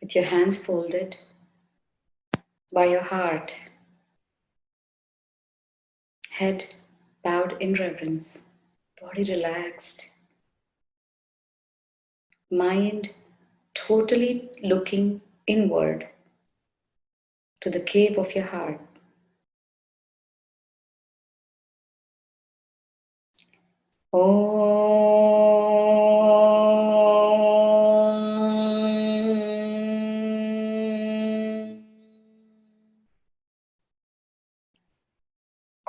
with your hands folded by your heart, head bowed in reverence, body relaxed, mind totally looking inward to the cave of your heart.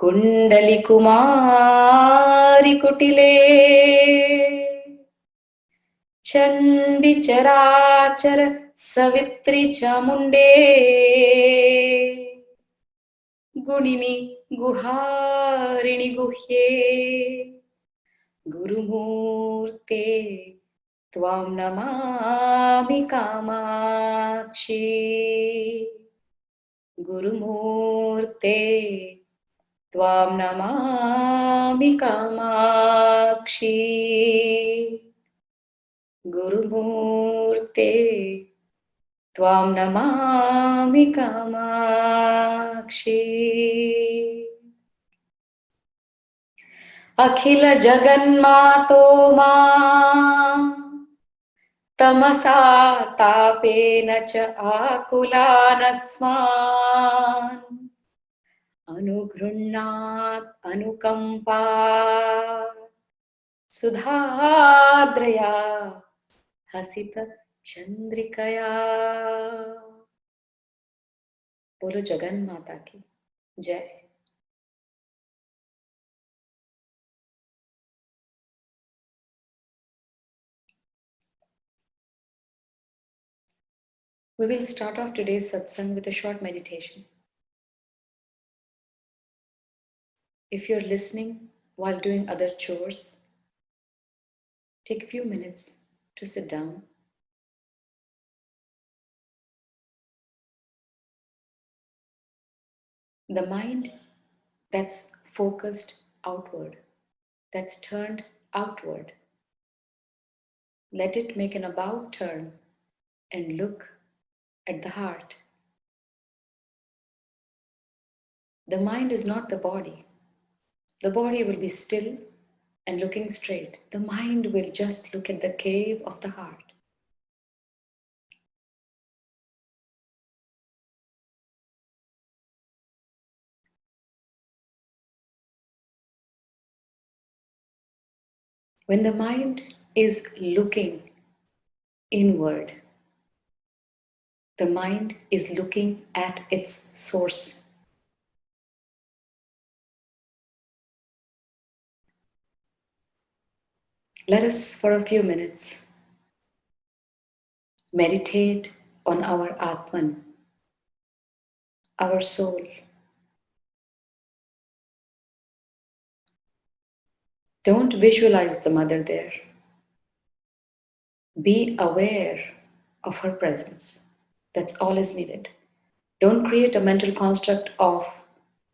कुण्डली कुमारी कुटिले चण्डी चराचर सवित्री चामुण्डे गुणिनि गुहारिणि गुह्ये गुरुमूर्ते त्वां नमामि कामाक्षी गुरुमूर्ते त्वां नमामि कामाक्षी गुरुमूर्ते त्वां नमामि कामाक्षी अखिल जगन्मातो मां तमसा तापेन च आकुलानस्मान् अनुगृह्णात् अनुकम्पा सुधाद्रया हसित चंद्रिकया। बोलो जगन माता की जय। We will start off today's satsang with a short meditation. If you're listening while doing other chores, take a few minutes to sit down. The mind that's focused outward, that's turned outward, let it make an about turn and look at the heart. The mind is not the body. The body will be still and looking straight. The mind will just look at the cave of the heart. When the mind is looking inward, the mind is looking at its source. Let us, for a few minutes, meditate on our Atman, our soul. Don't visualize the mother there. Be aware of her presence. That's all is needed. Don't create a mental construct of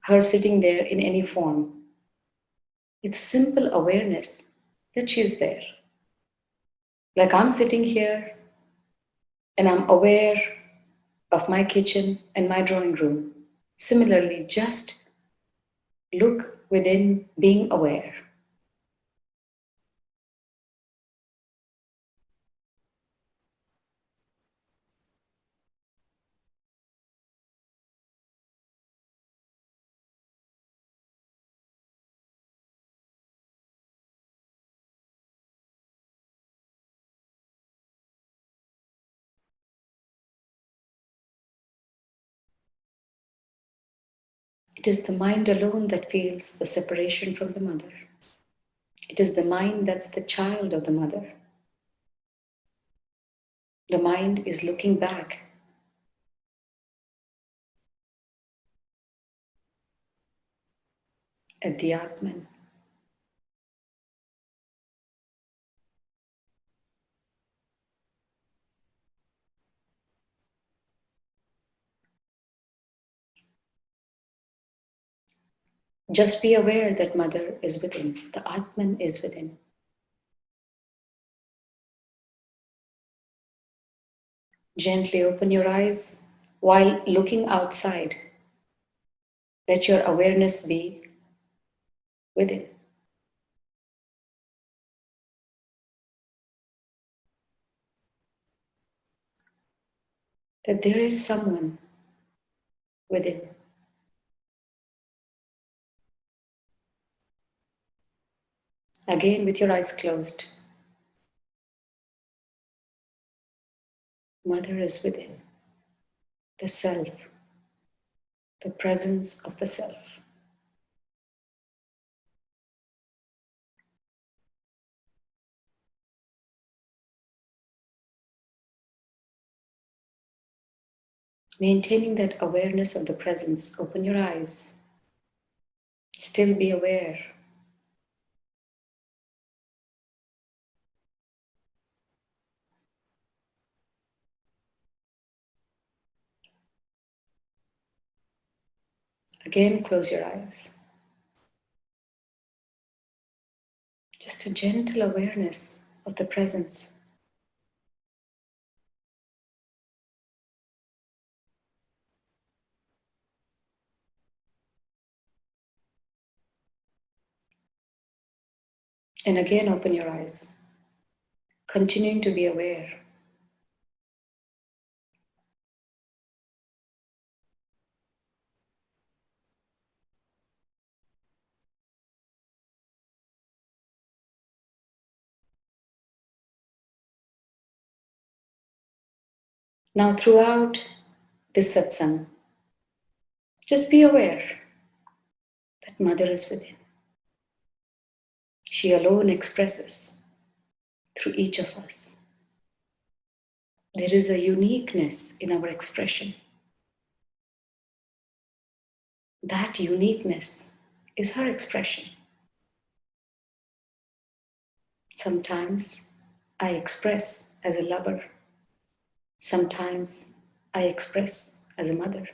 her sitting there in any form. It's simple awareness that she's there. Like I'm sitting here and I'm aware of my kitchen and my drawing room. Similarly, just look within, being aware. It is the mind alone that feels the separation from the mother. It is the mind that's the child of the mother. The mind is looking back. At the Atman. Just be aware that mother is within. The Atman is within. Gently open your eyes while looking outside. Let your awareness be within. That there is someone within. Again, with your eyes closed, Mother is within. The self, the presence of the self. Maintaining that awareness of the presence, open your eyes. Still be aware. Again, close your eyes. Just a gentle awareness of the presence. And again, open your eyes, continuing to be aware. Now, throughout this satsang, just be aware that Mother is within. She alone expresses through each of us. There is a uniqueness in our expression. That uniqueness is her expression. Sometimes I express as a lover. Sometimes I express as a mother.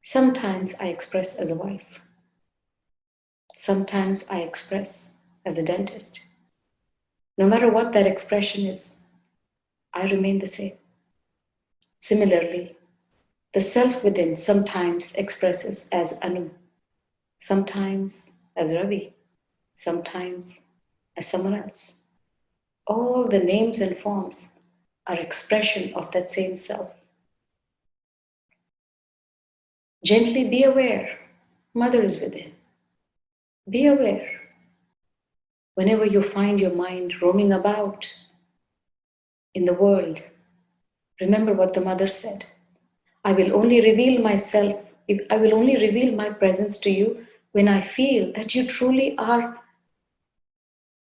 Sometimes I express as a wife. Sometimes I express as a dentist. No matter what that expression is, I remain the same. Similarly, the self within sometimes expresses as Anu, sometimes as Ravi, sometimes as someone else. All the names and forms are expression of that same self. Gently be aware, Mother is within. Be aware. Whenever you find your mind roaming about in the world, remember what the Mother said. I will only reveal myself, I will only reveal my presence to you when I feel that you truly are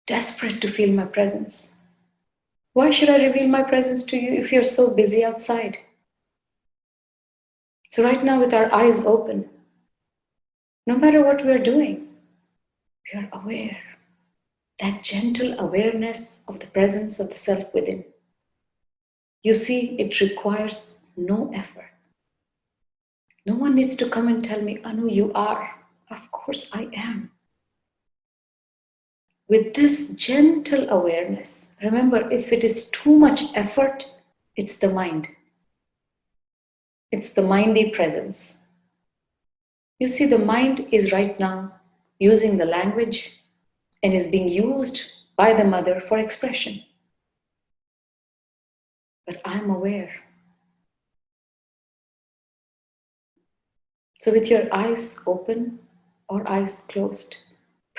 desperate to feel my presence. Why should I reveal my presence to you if you're so busy outside? So, right now, with our eyes open, no matter what we're doing, we are aware. That gentle awareness of the presence of the self within. You see, it requires no effort. No one needs to come and tell me, Anu, you are. Of course, I am. With this gentle awareness, remember, if it is too much effort, it's the mind. It's the mindy presence. You see, the mind is right now using the language and is being used by the mother for expression. But I'm aware. So, with your eyes open or eyes closed,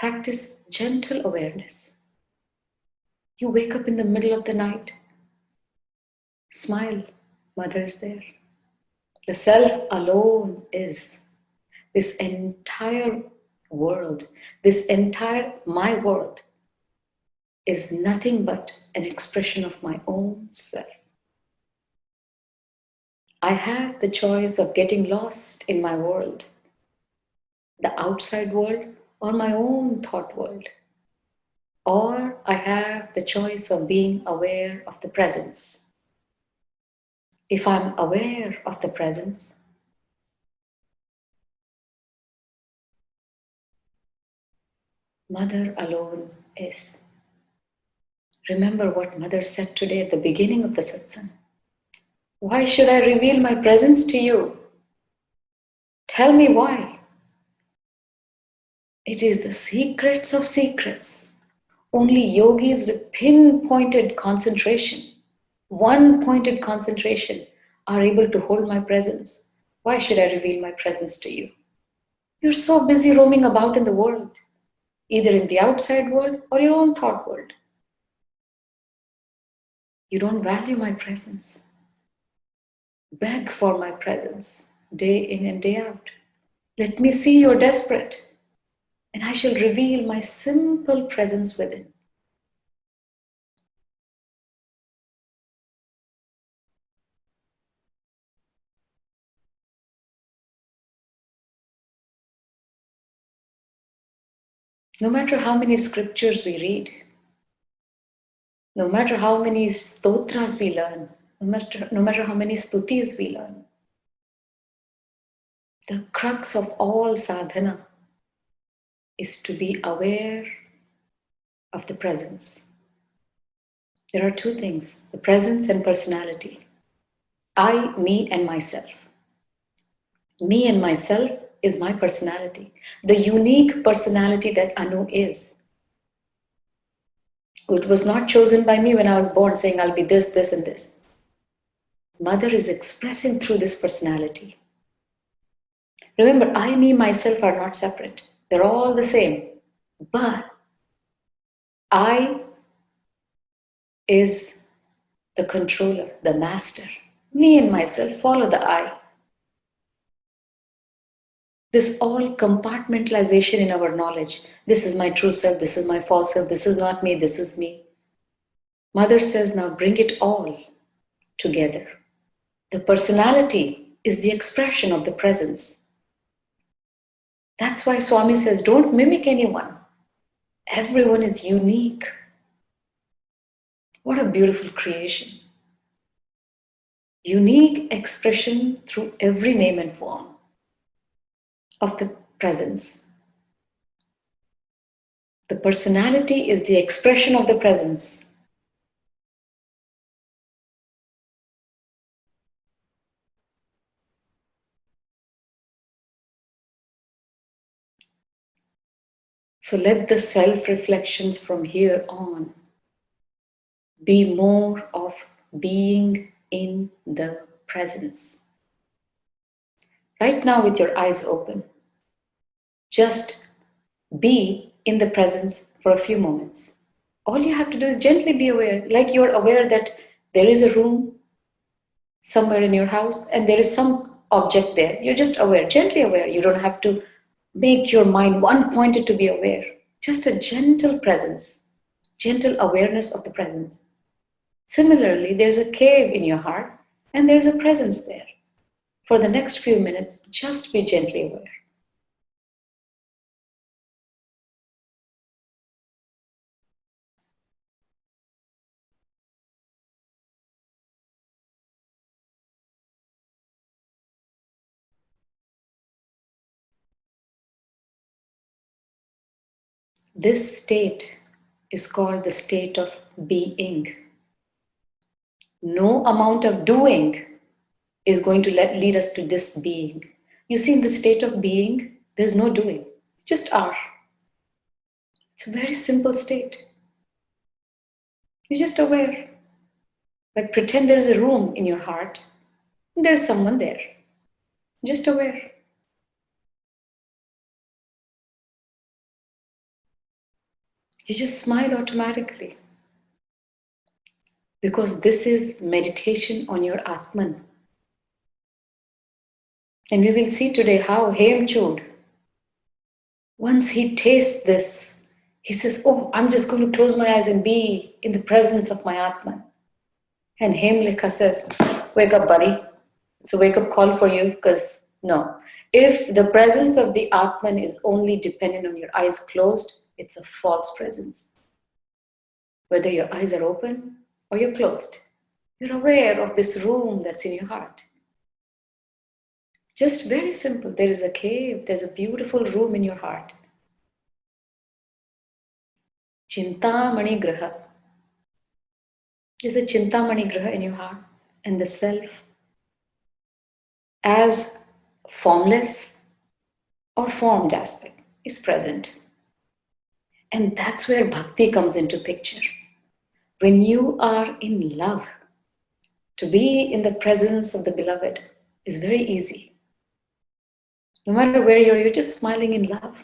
practice gentle awareness. You wake up in the middle of the night, smile, Mother is there. The self alone is. This entire world, this entire my world is nothing but an expression of my own self. I have the choice of getting lost in my world, the outside world, or my own thought world. Or I have the choice of being aware of the presence. If I'm aware of the presence, Mother alone is. Remember what Mother said today at the beginning of the satsang. Why should I reveal my presence to you? Tell me why. It is the secrets of secrets. Only yogis with pinpointed concentration, one pointed concentration, are able to hold my presence. Why should I reveal my presence to you? You're so busy roaming about in the world, either in the outside world or your own thought world. You don't value my presence. Beg for my presence day in and day out. Let me see you're desperate, and I shall reveal my simple presence within. No matter how many scriptures we read, no matter how many stotras we learn, no matter how many stutis we learn, the crux of all sadhana is to be aware of the presence. There are two things, the presence and personality. I, me, and myself. Me and myself is my personality, the unique personality that Anu is. It was not chosen by me when I was born saying I'll be this, this, and this. Mother is expressing through this personality. Remember, I, me, myself are not separate. They're all the same. But I is the controller, the master. Me and myself follow the I. This all compartmentalization in our knowledge. This is my true self, this is my false self, this is not me, this is me. Mother says, now bring it all together. The personality is the expression of the presence. That's why Swami says, don't mimic anyone. Everyone is unique. What a beautiful creation. Unique expression through every name and form of the presence. The personality is the expression of the presence. So let the self-reflections from here on be more of being in the presence. Right now with your eyes open, just be in the presence for a few moments. All you have to do is gently be aware, like you're aware that there is a room somewhere in your house and there is some object there. You're just aware, gently aware. You don't have to make your mind one pointed to be aware. Just a gentle presence, gentle awareness of the presence. Similarly, there's a cave in your heart and there's a presence there. For the next few minutes, just be gently aware. This state is called the state of being. No amount of doing is going to lead us to this being. You see, in the state of being, there's no doing, just are. It's a very simple state. You're just aware. Like pretend there's a room in your heart, and there's someone there. Just aware. You just smile automatically. Because this is meditation on your Atman. And we will see today how Hemchud, once he tastes this, he says, oh, I'm just going to close my eyes and be in the presence of my Atman. And Hemlekha says, wake up, buddy. It's a wake-up call for you, because no. If the presence of the Atman is only dependent on your eyes closed, it's a false presence. Whether your eyes are open or you're closed, you're aware of this room that's in your heart. Just very simple. There is a cave, there's a beautiful room in your heart. Chintamani Graha. There's a Chintamani Graha in your heart, and the self as formless or formed aspect is present. And that's where bhakti comes into picture. When you are in love, to be in the presence of the beloved is very easy. No matter where you're just smiling in love.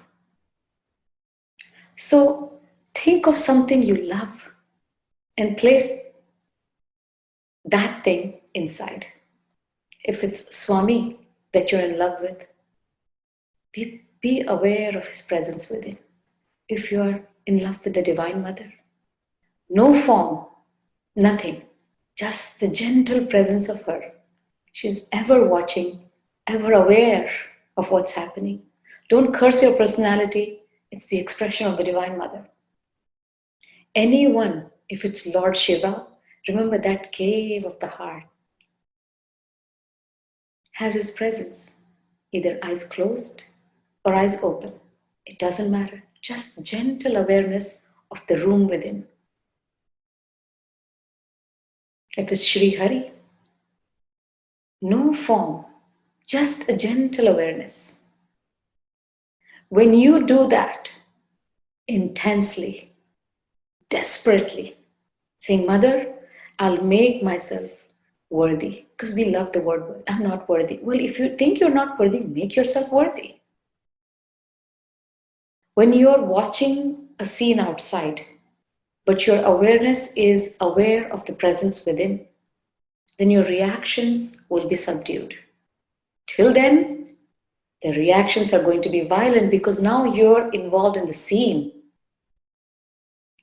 So think of something you love and place that thing inside. If it's Swami that you're in love with, be aware of his presence within. If you are in love with the Divine Mother, no form, nothing, just the gentle presence of her. She's ever watching, ever aware of what's happening. Don't curse your personality. It's the expression of the Divine Mother. Anyone, if it's Lord Shiva, remember that cave of the heart has his presence, either eyes closed or eyes open. It doesn't matter. Just gentle awareness of the room within. If it's Sri Hari, no form, just a gentle awareness. When you do that intensely, desperately, saying, Mother, I'll make myself worthy, because we love the word worthy. I'm not worthy. Well, if you think you're not worthy, make yourself worthy. When you're watching a scene outside, but your awareness is aware of the presence within, then your reactions will be subdued. Till then, the reactions are going to be violent because now you're involved in the scene.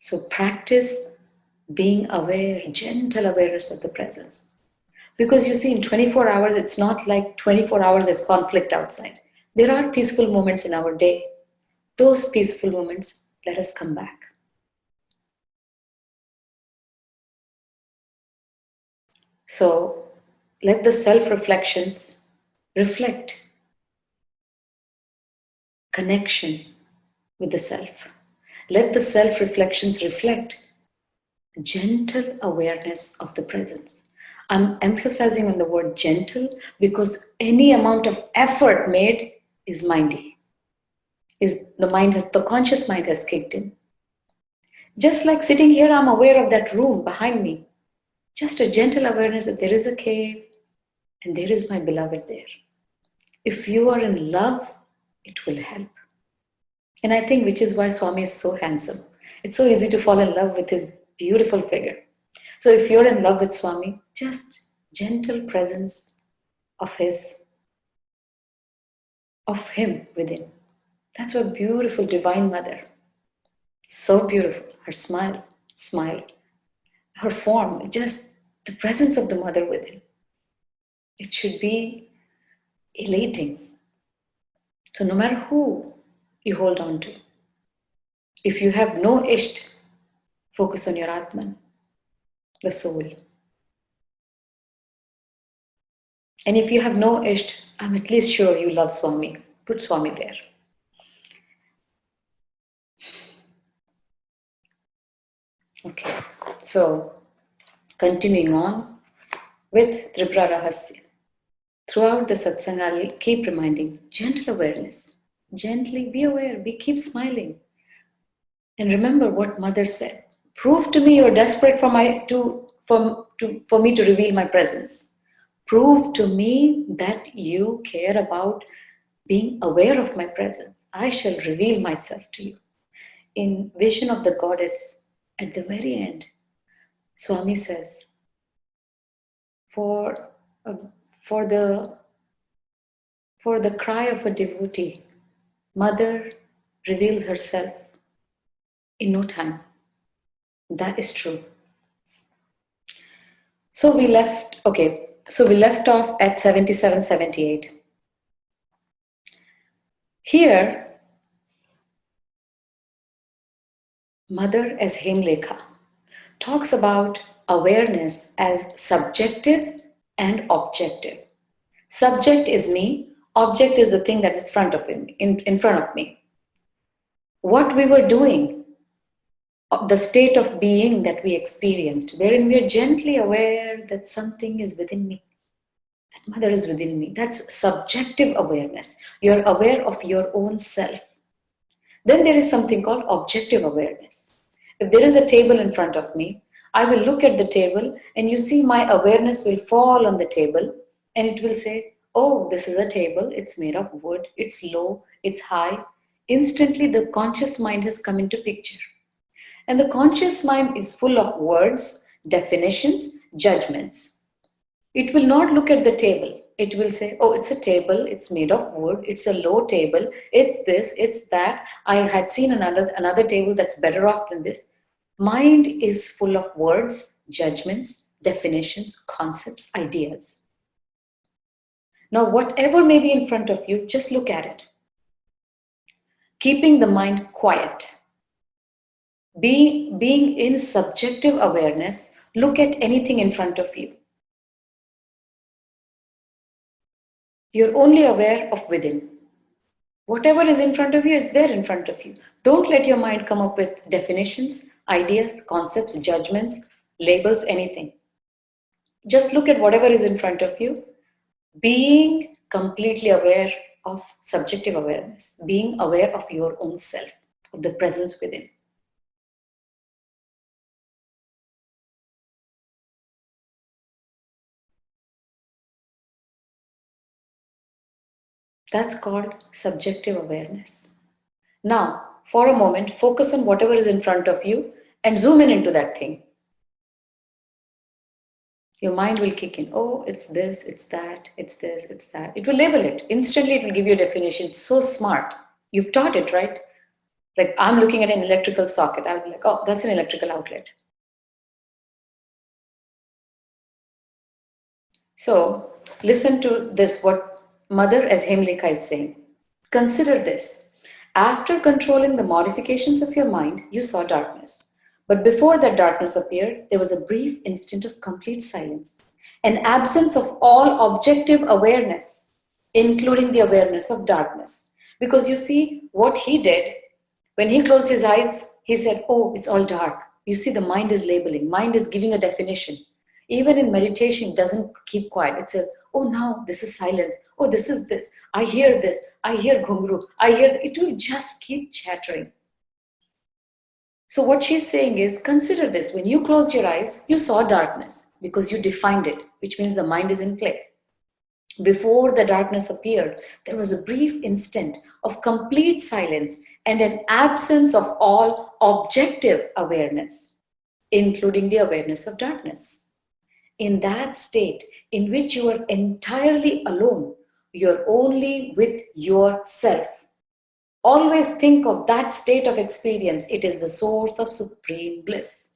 So practice being aware, gentle awareness of the presence. Because you see, in 24 hours, it's not like 24 hours is conflict outside. There are peaceful moments in our day. Those peaceful moments, let us come back. So let the self-reflections reflect connection with the self. Let the self-reflections reflect gentle awareness of the presence. I'm emphasizing on the word gentle because any amount of effort made is mindy. The conscious mind has kicked in. Just like sitting here, I'm aware of that room behind me. Just a gentle awareness that there is a cave and there is my beloved there. If you are in love, it will help. And I think which is why Swami is so handsome. It's so easy to fall in love with his beautiful figure. So if you're in love with Swami, just gentle presence of him within. That's a beautiful Divine Mother. So beautiful. Her smile, her form, just the presence of the Mother within. It should be elating. So no matter who you hold on to, if you have no isht, focus on your Atman, the soul. And if you have no isht, I'm at least sure you love Swami. Put Swami there. Okay, so continuing on with Tripura Rahasya. Throughout the satsang, I'll keep reminding gentle awareness. Gently be aware, we keep smiling. And remember what Mother said. Prove to me you're desperate for me to reveal my presence. Prove to me that you care about being aware of my presence. I shall reveal myself to you. In Vision of the Goddess, at the very end, Swami says, for the cry of a devotee, Mother reveals herself in no time. That is true. So we left off at 77, 78. Here, Mother as Hemlekha talks about awareness as subjective and objective. Subject is me, object is the thing that is in front of me. What we were doing, the state of being that we experienced, wherein we are gently aware that something is within me. Mother is within me. That's subjective awareness. You're aware of your own self. Then there is something called objective awareness. If there is a table in front of me, I will look at the table and you see my awareness will fall on the table and it will say, oh, this is a table. It's made of wood. It's low. It's high. Instantly, the conscious mind has come into picture. And the conscious mind is full of words, definitions, judgments. It will not look at the table. It will say, oh, it's a table, it's made of wood, it's a low table, it's this, it's that. I had seen another table that's better off than this. Mind is full of words, judgments, definitions, concepts, ideas. Now, whatever may be in front of you, just look at it. Keeping the mind quiet. Being in subjective awareness, look at anything in front of you. You're only aware of within. Whatever is in front of you is there in front of you. Don't let your mind come up with definitions, ideas, concepts, judgments, labels, anything. Just look at whatever is in front of you, being completely aware of subjective awareness, being aware of your own self, of the presence within. That's called subjective awareness. Now, for a moment, focus on whatever is in front of you and zoom in into that thing. Your mind will kick in. Oh, it's this, it's that, it's this, it's that. It will label it. Instantly, it will give you a definition. It's so smart. You've taught it, right? Like I'm looking at an electrical socket. I'll be like, oh, that's an electrical outlet. So listen to this, what Mother as Hemlika is saying. Consider this. After controlling the modifications of your mind, you saw darkness. But before that darkness appeared, there was a brief instant of complete silence, an absence of all objective awareness, including the awareness of darkness. Because you see, what he did, when he closed his eyes, he said, oh, it's all dark. You see, the mind is labeling, mind is giving a definition. Even in meditation, it doesn't keep quiet. It says, oh, now this is silence. Oh, this is this. I hear this. I hear ghungru. I hear, it will just keep chattering. So what she's saying is, consider this. When you closed your eyes, you saw darkness because you defined it, which means the mind is in play. Before the darkness appeared, there was a brief instant of complete silence and an absence of all objective awareness, including the awareness of darkness. In that state in which you are entirely alone, you're only with yourself. Always think of that state of experience. It is the source of supreme bliss.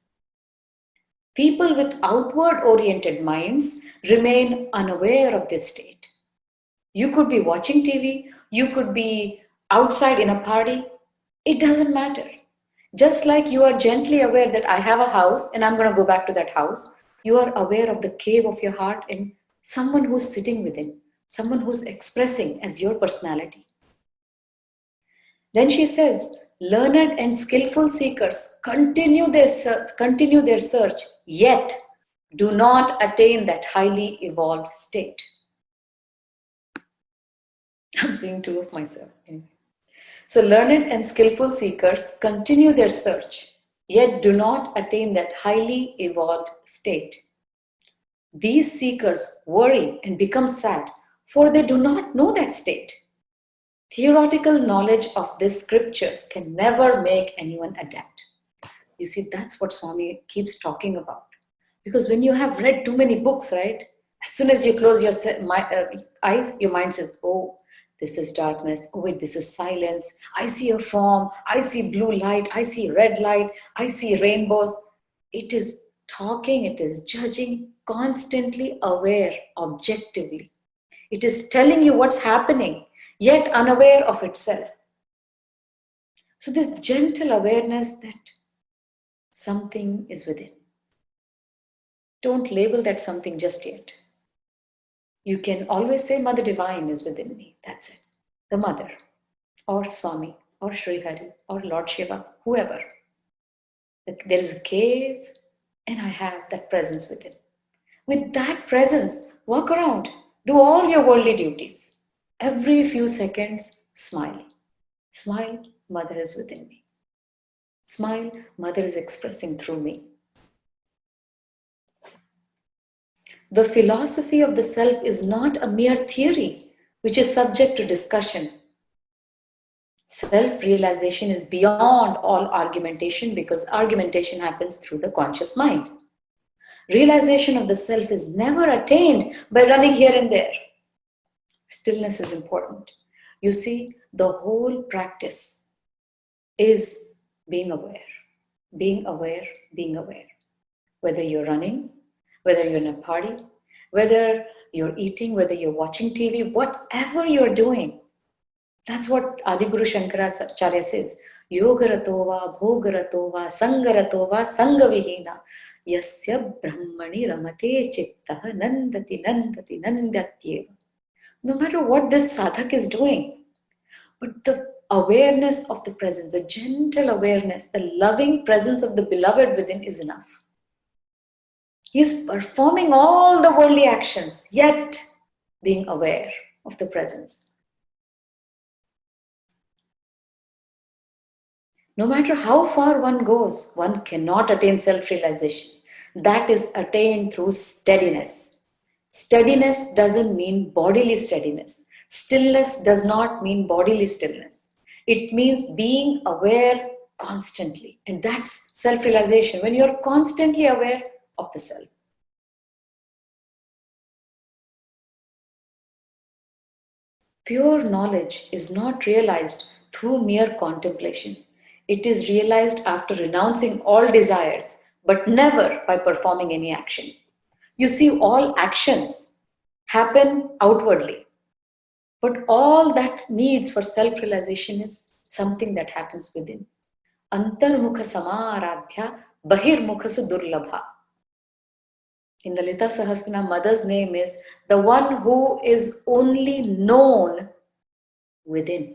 People with outward-oriented minds remain unaware of this state. You could be watching TV, you could be outside in a party. It doesn't matter. Just like you are gently aware that I have a house and I'm going to go back to that house, you are aware of the cave of your heart and someone who's sitting within, someone who's expressing as your personality. Then she says, learned and skillful seekers continue their search, yet do not attain that highly evolved state. I'm seeing two of myself. So learned and skillful seekers continue their search, yet do not attain that highly evolved state. These seekers worry and become sad, for they do not know that state. Theoretical knowledge of these scriptures can never make anyone adapt. You see, that's what Swami keeps talking about. Because when you have read too many books, right? As soon as you close your eyes, your mind says, oh, this is darkness. Oh, wait, this is silence. I see a form. I see blue light. I see red light. I see rainbows. It is talking. It is judging, constantly aware, objectively. It is telling you what's happening, yet unaware of itself. So this gentle awareness that something is within. Don't label that something just yet. You can always say Mother Divine is within me. That's it. The Mother, or Swami, or Sri Hari, or Lord Shiva, whoever. There is a cave and I have that presence within. With that presence, walk around. Do all your worldly duties. Every few seconds, smile. Smile, Mother is within me. Smile, Mother is expressing through me. The philosophy of the self is not a mere theory which is subject to discussion. Self-realization is beyond all argumentation because argumentation happens through the conscious mind. Realization of the self is never attained by running here and there. Stillness is important. You see, the whole practice is being aware, being aware, being aware. Whether you're running, whether you're in a party, whether you're eating, whether you're watching TV, whatever you're doing, that's what Adiguru Shankaracharya says. Yogaratova, bhogaratova, sangaratova, sangavihina. Yasya brahmani ramate chittaha nandati nandati nandatyeva. No matter what this sadhak is doing, but the awareness of the presence, the gentle awareness, the loving presence of the beloved within is enough. He is performing all the worldly actions, yet being aware of the presence. No matter how far one goes, one cannot attain self-realization. That is attained through steadiness. Steadiness doesn't mean bodily steadiness. Stillness does not mean bodily stillness. It means being aware constantly. And that's self-realization, when you're constantly aware of the self. Pure knowledge is not realized through mere contemplation. It is realized after renouncing all desires, but never by performing any action. You see, all actions happen outwardly, but all that needs for self-realization is something that happens within. Antarmukha samaradhya bahirmukha sudurlabha. In the Lita Sahasranaam, Mother's name is the one who is only known within.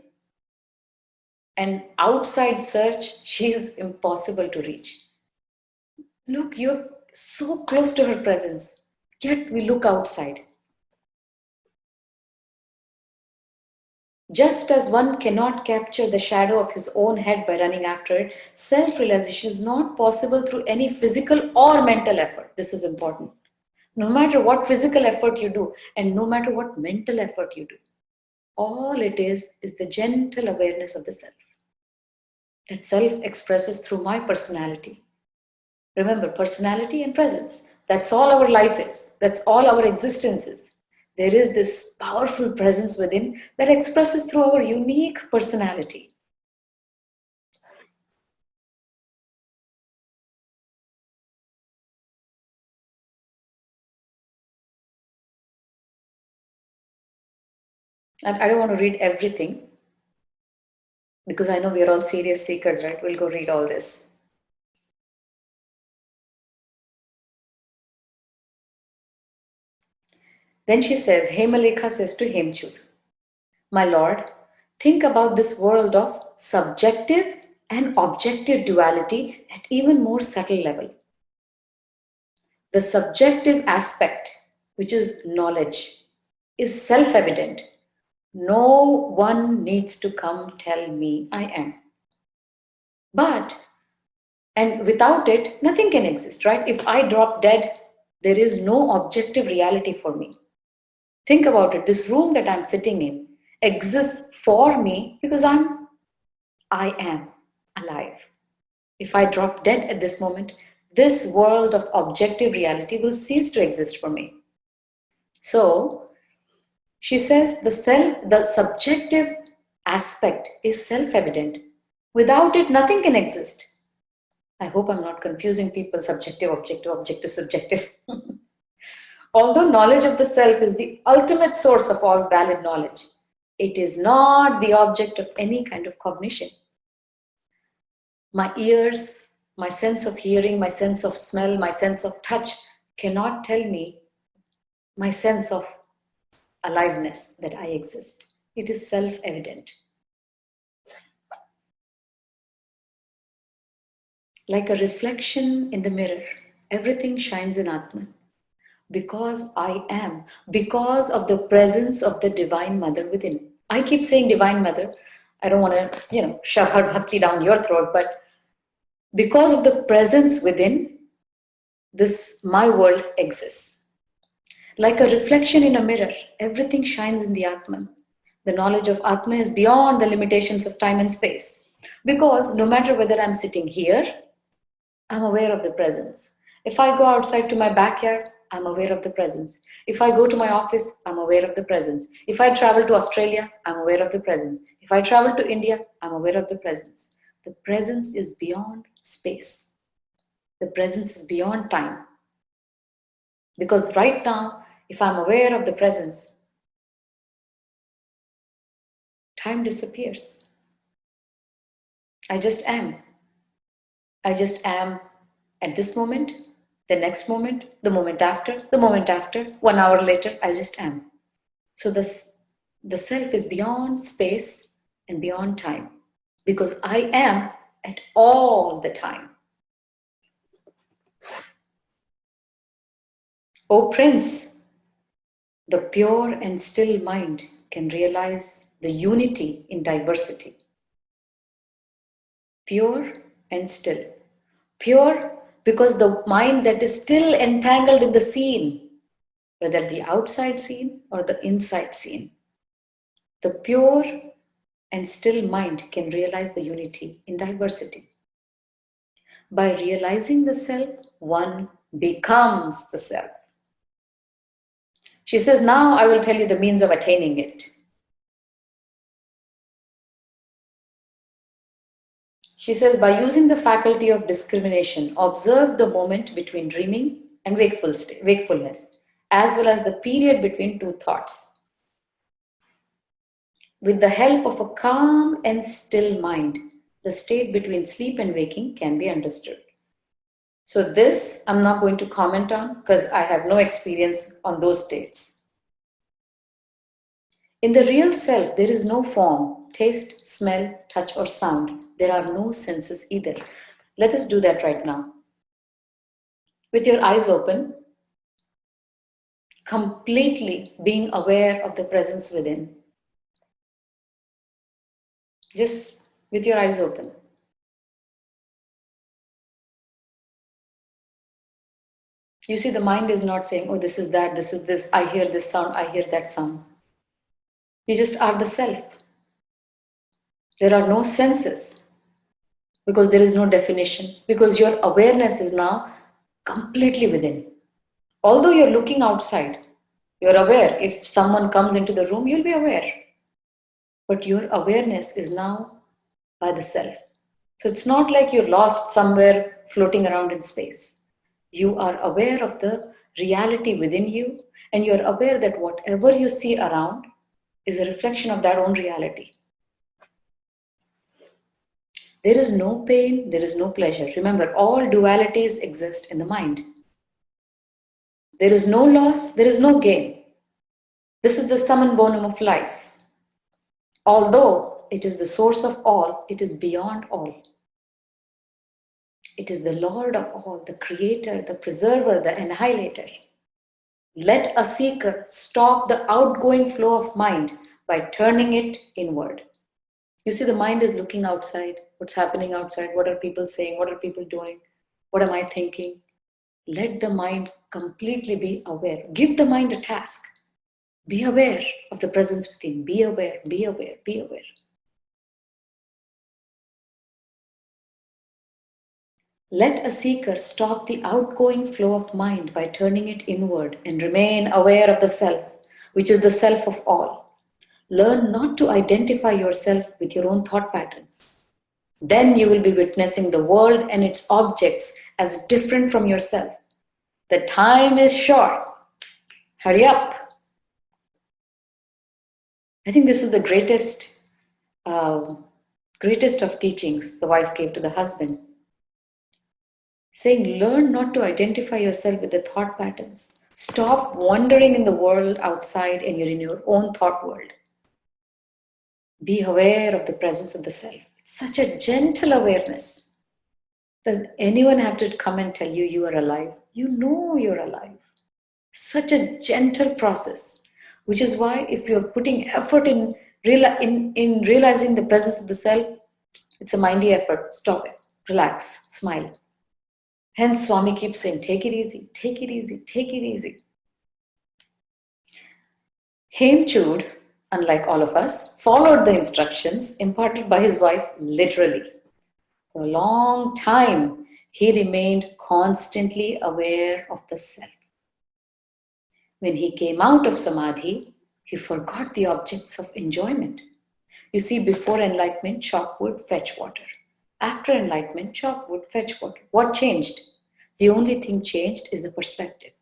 And outside search, she is impossible to reach. Look, you're so close to her presence, yet we look outside. Just as one cannot capture the shadow of his own head by running after it, self-realization is not possible through any physical or mental effort. This is important. No matter what physical effort you do, and no matter what mental effort you do, all it is the gentle awareness of the self. That self expresses through my personality. Remember, personality and presence. That's all our life is. That's all our existence is. There is this powerful presence within that expresses through our unique personality. And I don't want to read everything because I know we're all serious seekers, right? We'll go read all this. Then she says, Hemalekha says to Hemchur, my lord, think about this world of subjective and objective duality at even more subtle level. The subjective aspect, which is knowledge, is self-evident. No one needs to come tell me I am. And without it, nothing can exist, right? If I drop dead, there is no objective reality for me. Think about it. This room that I'm sitting in exists for me because I am alive. If I drop dead at this moment, this world of objective reality will cease to exist for me. So, she says the subjective aspect is self-evident. Without it, nothing can exist. I hope I'm not confusing people, subjective, objective, objective, subjective. Although knowledge of the self is the ultimate source of all valid knowledge, it is not the object of any kind of cognition. My ears, my sense of hearing, my sense of smell, my sense of touch cannot tell me my sense of aliveness that I exist. It is self-evident. Like a reflection in the mirror, everything shines in Atman. Because I am, because of the presence of the Divine Mother within. I keep saying Divine Mother. I don't want to, shove her bhakti down your throat, but because of the presence within, this my world exists. Like a reflection in a mirror, everything shines in the Atman. The knowledge of Atma is beyond the limitations of time and space. Because no matter whether I'm sitting here, I'm aware of the presence. If I go outside to my backyard, I'm aware of the presence. If I go to my office, I'm aware of the presence. If I travel to Australia, I'm aware of the presence. If I travel to India, I'm aware of the presence. The presence is beyond space. The presence is beyond time. Because right now, if I'm aware of the presence, time disappears. I just am. I just am at this moment, the next moment, the moment after, 1 hour later, I just am. So the self is beyond space and beyond time because I am at all the time. O Prince, the pure and still mind can realize the unity in diversity. Pure and still. Pure because the mind that is still entangled in the scene, whether the outside scene or the inside scene. The pure and still mind can realize the unity in diversity. By realizing the self, one becomes the self. She says, now I will tell you the means of attaining it. She says, by using the faculty of discrimination, observe the moment between dreaming and wakefulness, as well as the period between two thoughts. With the help of a calm and still mind, the state between sleep and waking can be understood. So this I'm not going to comment on because I have no experience on those states. In the real self, there is no form, taste, smell, touch, or sound. There are no senses either. Let us do that right now. With your eyes open, completely being aware of the presence within. Just with your eyes open. You see, the mind is not saying, oh, this is that, this is this, I hear this sound, I hear that sound. You just are the self. There are no senses because there is no definition, because your awareness is now completely within. Although you're looking outside, you're aware. If someone comes into the room, you'll be aware. But your awareness is now by the self. So it's not like you're lost somewhere floating around in space. You are aware of the reality within you, and you're aware that whatever you see around is a reflection of that own reality. There is no pain, there is no pleasure. Remember, all dualities exist in the mind. There is no loss, there is no gain. This is the summum bonum of life. Although it is the source of all, it is beyond all. It is the Lord of all, the creator, the preserver, the annihilator. Let a seeker stop the outgoing flow of mind by turning it inward. You see, the mind is looking outside. What's happening outside? What are people saying? What are people doing? What am I thinking? Let the mind completely be aware. Give the mind a task. Be aware of the presence within. Be aware, be aware, be aware. Let a seeker stop the outgoing flow of mind by turning it inward and remain aware of the self, which is the self of all. Learn not to identify yourself with your own thought patterns. Then you will be witnessing the world and its objects as different from yourself. The time is short. Hurry up. I think this is the greatest of teachings the wife gave to the husband. Saying, learn not to identify yourself with the thought patterns. Stop wandering in the world outside and you're in your own thought world. Be aware of the presence of the self. It's such a gentle awareness. Does anyone have to come and tell you you are alive? You know you're alive. Such a gentle process, which is why if you're putting effort in, in realizing the presence of the self, it's a mindy effort. Stop it, relax, smile. Hence, Swami keeps saying, take it easy, take it easy, take it easy. Hemchud, unlike all of us, followed the instructions imparted by his wife literally. For a long time, he remained constantly aware of the self. When he came out of samadhi, he forgot the objects of enjoyment. You see, before enlightenment, chalk would fetch water. After enlightenment, chalk would fetch water. What changed? The only thing changed is the perspective.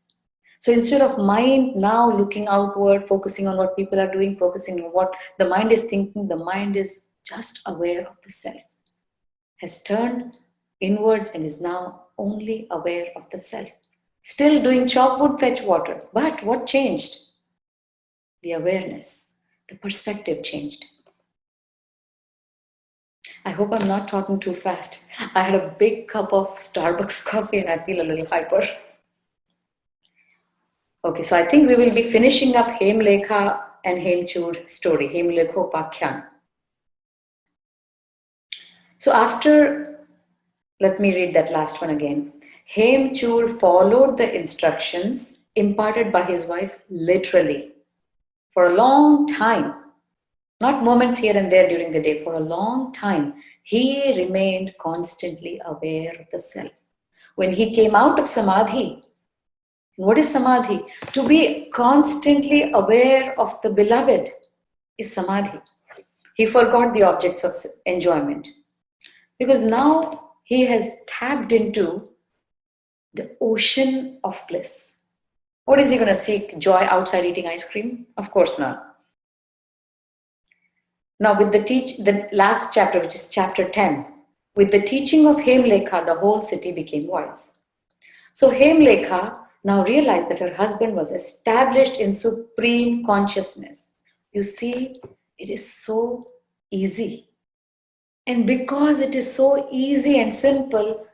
So instead of mind now looking outward, focusing on what people are doing, focusing on what the mind is thinking, the mind is just aware of the self. Has turned inwards and is now only aware of the self. Still doing chop would fetch water, but what changed? The awareness, the perspective changed. I hope I'm not talking too fast. I had a big cup of Starbucks coffee and I feel a little hyper. Okay, so I think we will be finishing up Hemlekha and Hemchud story, Hemlekha Upakhyan. So after, let me read that last one again. Hemchud followed the instructions imparted by his wife literally for a long time. Not moments here and there during the day, for a long time, he remained constantly aware of the self. When he came out of samadhi, what is samadhi? To be constantly aware of the beloved is samadhi. He forgot the objects of enjoyment because now he has tapped into the ocean of bliss. What is he going to seek? Joy outside eating ice cream? Of course not. Now, with the last chapter, which is chapter 10, with the teaching of Hemlekha, the whole city became wise. So Hemlekha now realized that her husband was established in supreme consciousness. You see, it is so easy. And because it is so easy and simple,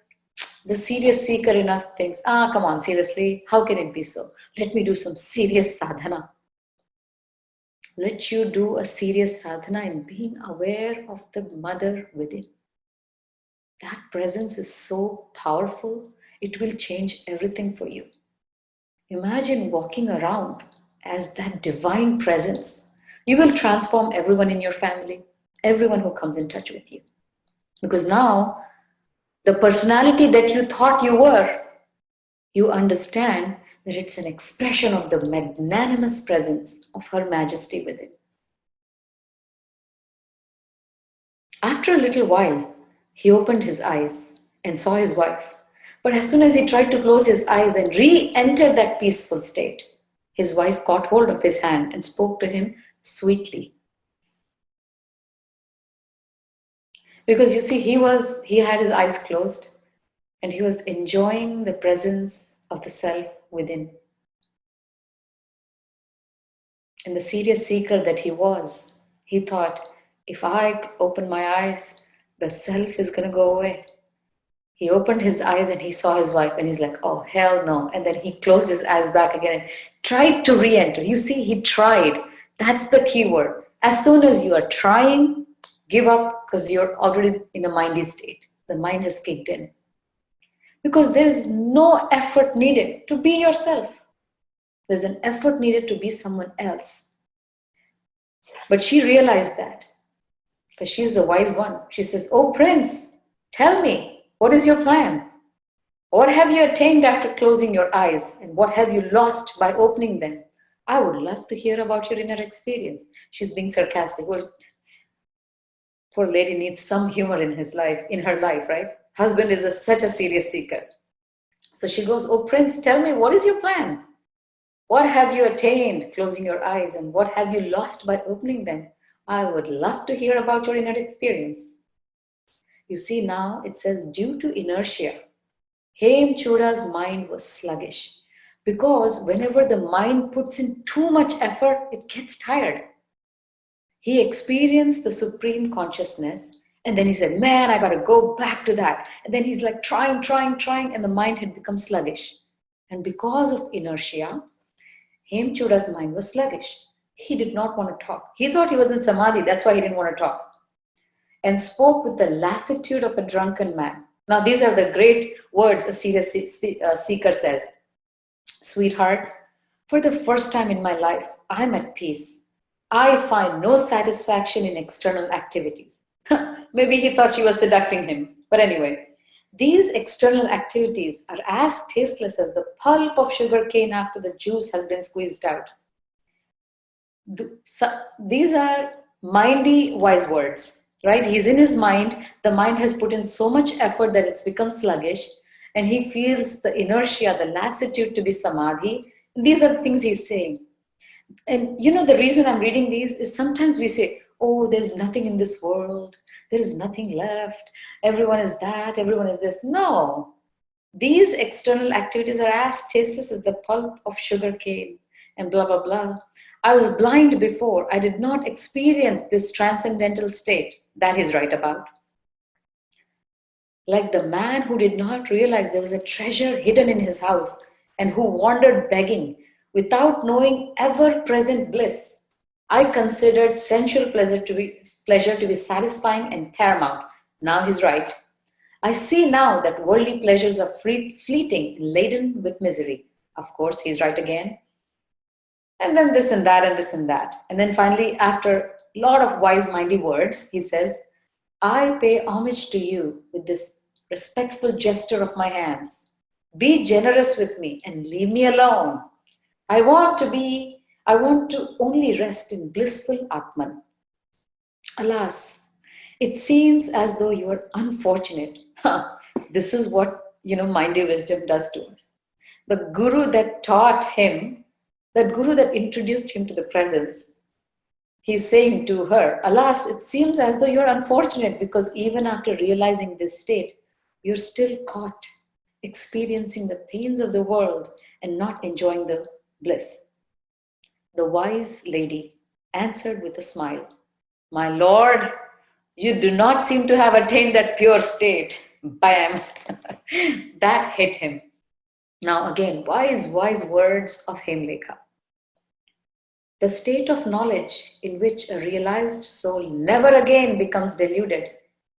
the serious seeker in us thinks, come on, seriously, how can it be so? Let me do some serious sadhana. Let you do a serious sadhana in being aware of the mother within. That presence is so powerful, it will change everything for you. Imagine walking around as that divine presence. You will transform everyone in your family, everyone who comes in touch with you. Because now, the personality that you thought you were, you understand that it's an expression of the magnanimous presence of Her Majesty within. After a little while, he opened his eyes and saw his wife. But as soon as he tried to close his eyes and re-enter that peaceful state, his wife caught hold of his hand and spoke to him sweetly. Because you see, he had his eyes closed and he was enjoying the presence of the self within. And the serious seeker that he was, he thought, if I open my eyes, the self is going to go away. He opened his eyes and he saw his wife and he's like, oh, hell no. And then he closed his eyes back again and tried to re-enter. You see, he tried. That's the key word. As soon as you are trying, give up because you're already in a mindy state. The mind has kicked in. Because there is no effort needed to be yourself. There's an effort needed to be someone else. But she realized that because she's the wise one. She says, oh, Prince, tell me, what is your plan? What have you attained after closing your eyes? And what have you lost by opening them? I would love to hear about your inner experience. She's being sarcastic. Well, poor lady needs some humor in her life, right? Husband is such a serious seeker. So she goes, oh, Prince, tell me, what is your plan? What have you attained closing your eyes? And what have you lost by opening them? I would love to hear about your inner experience. You see now it says due to inertia, Hemchuda's mind was sluggish because whenever the mind puts in too much effort, it gets tired. He experienced the supreme consciousness and then he said, man, I got to go back to that. And then he's like trying, and the mind had become sluggish. And because of inertia, Hemchuda's mind was sluggish. He did not want to talk. He thought he was in samadhi, that's why he didn't want to talk. And spoke with the lassitude of a drunken man. Now, these are the great words a serious seeker says. Sweetheart, for the first time in my life, I'm at peace. I find no satisfaction in external activities. Maybe he thought she was seducting him. But anyway, these external activities are as tasteless as the pulp of sugar cane after the juice has been squeezed out. These are mindy wise words, right? He's in his mind. The mind has put in so much effort that it's become sluggish, and he feels the inertia, the lassitude to be samadhi. These are the things he's saying. And the reason I'm reading these is sometimes we say, oh, there's nothing in this world. There is nothing left. Everyone is that. Everyone is this. No. These external activities are as tasteless as the pulp of sugar cane and blah, blah, blah. I was blind before. I did not experience this transcendental state that he's right about. Like the man who did not realize there was a treasure hidden in his house and who wandered begging without knowing ever-present bliss. I considered sensual pleasure to be satisfying and paramount. Now he's right. I see now that worldly pleasures are fleeting, laden with misery. Of course, he's right again. And then this and that and this and that. And then finally, after a lot of wise-mindy words, he says, I pay homage to you with this respectful gesture of my hands. Be generous with me and leave me alone. I want to only rest in blissful Atman. Alas, it seems as though you are unfortunate. This is what, mindy wisdom does to us. The guru that taught him, that guru that introduced him to the presence, he's saying to her, alas, it seems as though you're unfortunate because even after realizing this state, you're still caught, experiencing the pains of the world and not enjoying the bliss. The wise lady answered with a smile, my lord, you do not seem to have attained that pure state. Bam! That hit him. Now again, wise words of Hemlekha. The state of knowledge in which a realized soul never again becomes deluded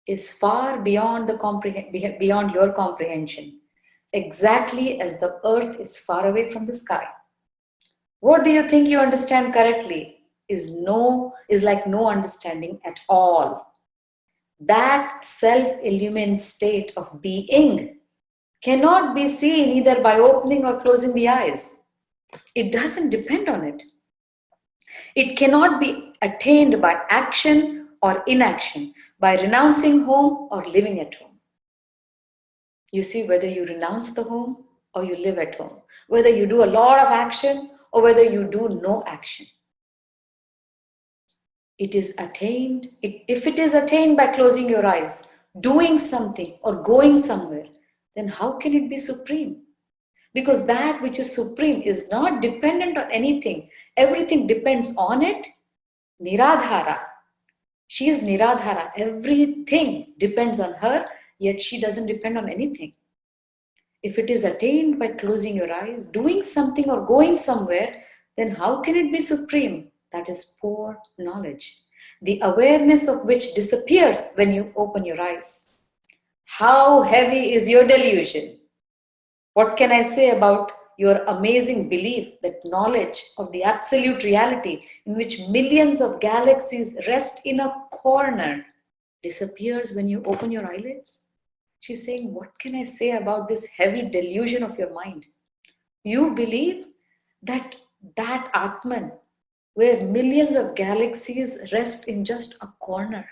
is far beyond beyond your comprehension, exactly as the earth is far away from the sky. What do you think you understand correctly is like no understanding at all. That self-illumined state of being cannot be seen either by opening or closing the eyes. It doesn't depend on it. It cannot be attained by action or inaction, by renouncing home or living at home. You see, whether you renounce the home or you live at home, whether you do a lot of action or whether you do no action. It is attained, if it is attained by closing your eyes, doing something or going somewhere, then how can it be supreme? Because that which is supreme is not dependent on anything. Everything depends on it. Niradhara. She is Niradhara. Everything depends on her, yet she doesn't depend on anything. If it is attained by closing your eyes, doing something or going somewhere, then how can it be supreme? That is poor knowledge, the awareness of which disappears when you open your eyes. How heavy is your delusion? What can I say about your amazing belief that knowledge of the absolute reality in which millions of galaxies rest in a corner disappears when you open your eyelids? She's saying, what can I say about this heavy delusion of your mind? You believe that Atman, where millions of galaxies rest in just a corner,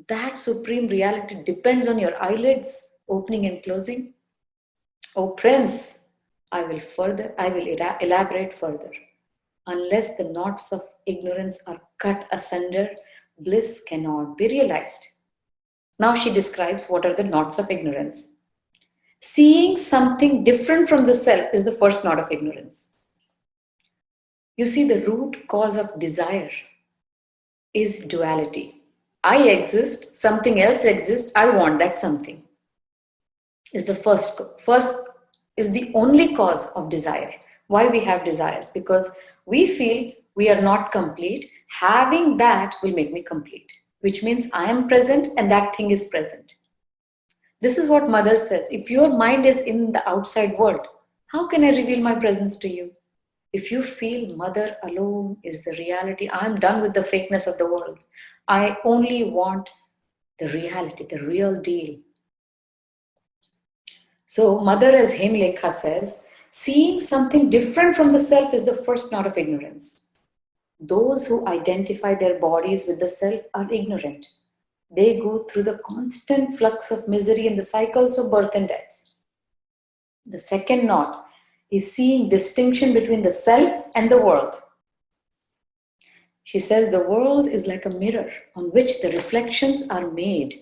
that supreme reality depends on your eyelids opening and closing? Oh Prince, I will elaborate further. Unless the knots of ignorance are cut asunder, bliss cannot be realized. Now she describes what are the knots of ignorance. Seeing something different from the self is the first knot of ignorance. You see, the root cause of desire is duality. I exist, something else exists, I want that something. Is the first is the only cause of desire. Why we have desires? Because we feel we are not complete. Having that will make me complete, which means I am present and that thing is present. This is what Mother says. If your mind is in the outside world, how can I reveal my presence to you? If you feel Mother alone is the reality, I'm done with the fakeness of the world. I only want the reality, the real deal. So, Mother, as Hemlekha says, seeing something different from the self is the first knot of ignorance. Those who identify their bodies with the self are ignorant. They go through the constant flux of misery in the cycles of birth and death. The second knot is seeing distinction between the self and the world. She says the world is like a mirror on which the reflections are made.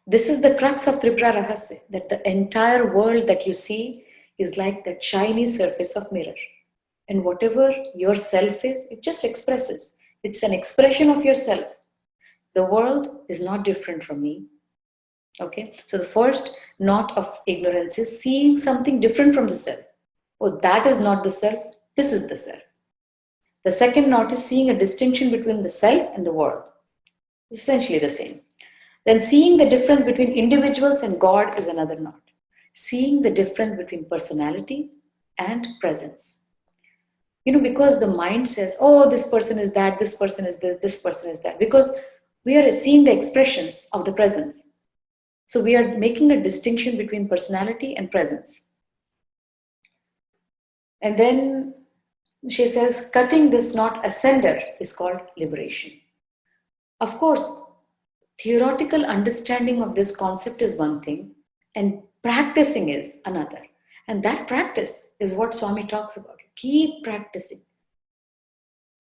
This is the crux of Tripura Rahasya, that the entire world that you see is like that shiny surface of mirror. And whatever your self is, it just expresses. It's an expression of yourself. The world is not different from me. Okay, so the first knot of ignorance is seeing something different from the self. Oh, that is not the self, this is the self. The second knot is seeing a distinction between the self and the world. It's essentially the same. Then seeing the difference between individuals and God is another knot. Seeing the difference between personality and presence. Because the mind says, oh, this person is that, this person is this person is that. Because we are seeing the expressions of the presence. So we are making a distinction between personality and presence. And then she says, cutting this knot asunder is called liberation. Of course, theoretical understanding of this concept is one thing, and practicing is another. And that practice is what Swami talks about. Keep practicing.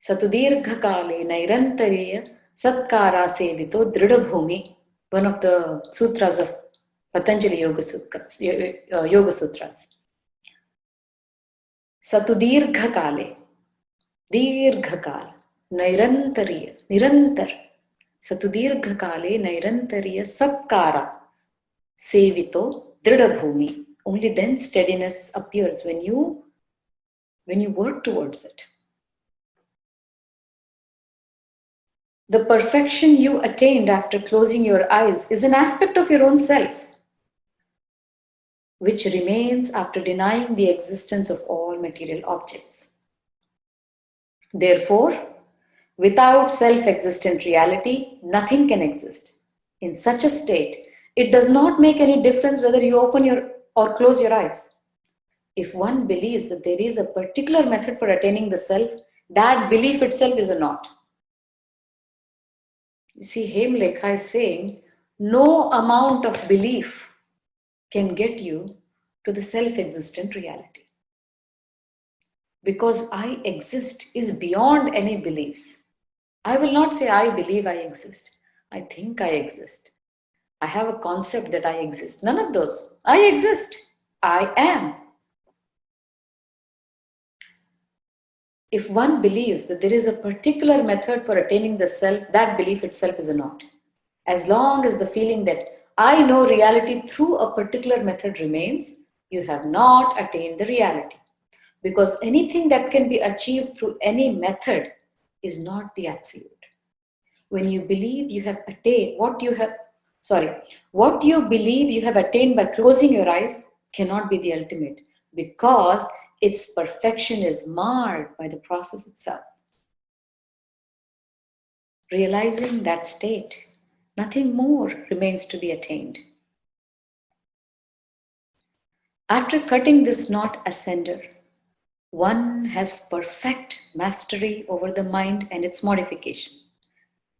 Satudirgha kale nairantariya satkara sevito dridabhumi. One of the sutras of Patanjali Yoga Sutras. Satudirgha kale, dirgha kala, nairantariya, nirantar. Satudirgha kale nairantariya satkara sevito dridabhumi. Only then steadiness appears when you work towards it. The perfection you attained after closing your eyes is an aspect of your own self, which remains after denying the existence of all material objects. Therefore, without self-existent reality, nothing can exist. In such a state, it does not make any difference whether you open or close your eyes. If one believes that there is a particular method for attaining the self, that belief itself is a knot. You see, Hemlekha is saying, no amount of belief can get you to the self-existent reality. Because I exist is beyond any beliefs. I will not say I believe I exist. I think I exist. I have a concept that I exist. None of those. I exist. I am. If one believes that there is a particular method for attaining the self, that belief itself is a knot. As long as the feeling that I know reality through a particular method remains, you have not attained the reality. Because anything that can be achieved through any method is not the absolute. When you believe you have attained what you believe you have attained by closing your eyes cannot be the ultimate, because its perfection is marred by the process itself. Realizing that state, nothing more remains to be attained. After cutting this knot asunder, one has perfect mastery over the mind and its modifications.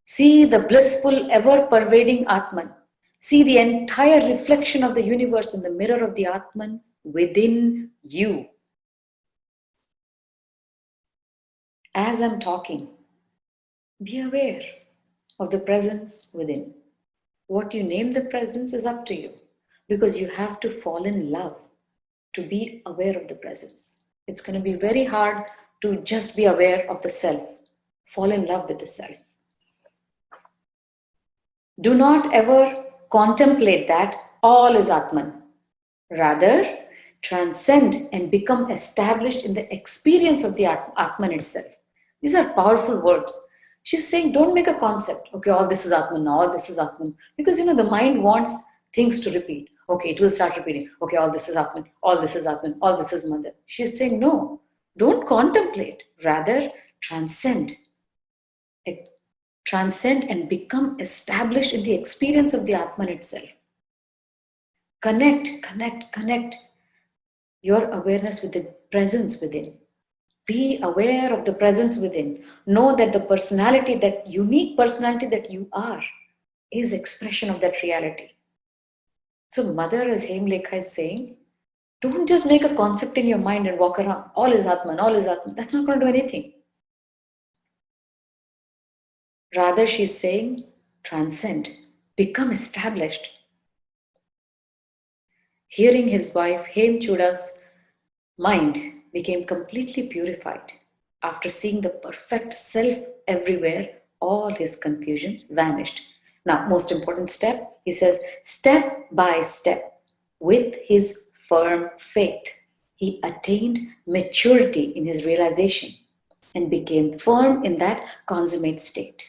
See the blissful, ever-pervading Atman. See the entire reflection of the universe in the mirror of the Atman within you. As I'm talking, be aware of the presence within. What you name the presence is up to you, because you have to fall in love to be aware of the presence. It's going to be very hard to just be aware of the self. Fall in love with the self. Do not ever contemplate that all is Atman. Rather, transcend and become established in the experience of the Atman itself. These are powerful words. She's saying, don't make a concept. Okay, all this is Atman, all this is Atman. Because the mind wants things to repeat. Okay, it will start repeating. Okay, all this is Atman, all this is Atman, all this is Mother. She's saying, no, don't contemplate. Rather, transcend. Transcend and become established in the experience of the Atman itself. Connect your awareness with the presence within. Be aware of the presence within. Know that the personality, that unique personality that you are, is expression of that reality. So Mother, as Hemlekha is saying, don't just make a concept in your mind and walk around. All is Atman, all is Atman. That's not going to do anything. Rather, she's saying, transcend, become established. Hearing his wife Hemchuda's mind became completely purified. After seeing the perfect self everywhere, all his confusions vanished. Now, most important step, he says, step by step, with his firm faith, he attained maturity in his realization and became firm in that consummate state.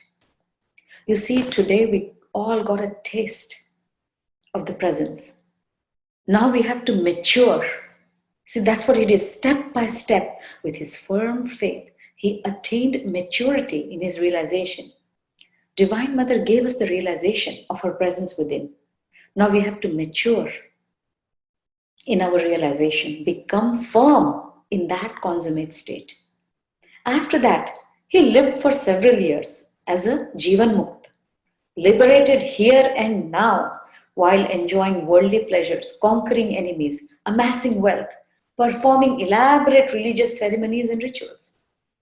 You see, today we all got a taste of the presence. Now we have to mature. See, that's what it is. Step by step, with his firm faith, he attained maturity in his realization. Divine Mother gave us the realization of her presence within. Now we have to mature in our realization, become firm in that consummate state. After that, he lived for several years as a Jivan Mukt, liberated here and now while enjoying worldly pleasures, conquering enemies, amassing wealth, performing elaborate religious ceremonies and rituals.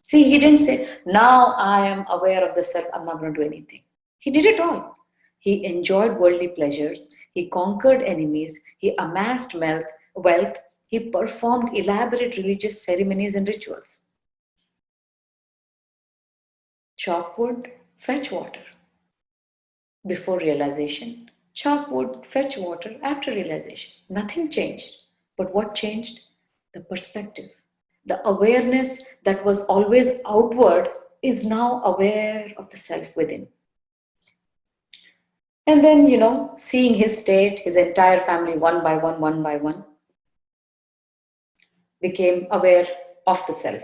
See, he didn't say, now I am aware of the self, I'm not going to do anything. He did it all. He enjoyed worldly pleasures, he conquered enemies, he amassed wealth, he performed elaborate religious ceremonies and rituals. Chop wood, fetch water. Before realization, chop wood, fetch water after realization. Nothing changed. But what changed? The perspective. The awareness that was always outward is now aware of the self within. And then, seeing his state, his entire family one by one, became aware of the self,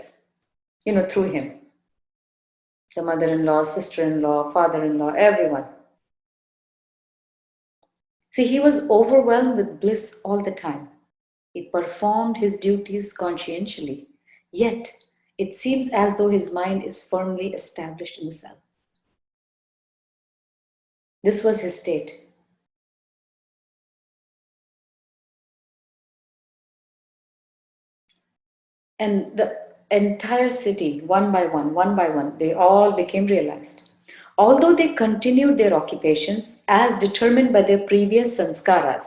through him. The mother-in-law, sister-in-law, father-in-law, everyone. See, he was overwhelmed with bliss all the time. He performed his duties conscientiously, yet it seems as though his mind is firmly established in the self. This was his state. And the entire city, one by one, they all became realized. Although they continued their occupations as determined by their previous sanskaras,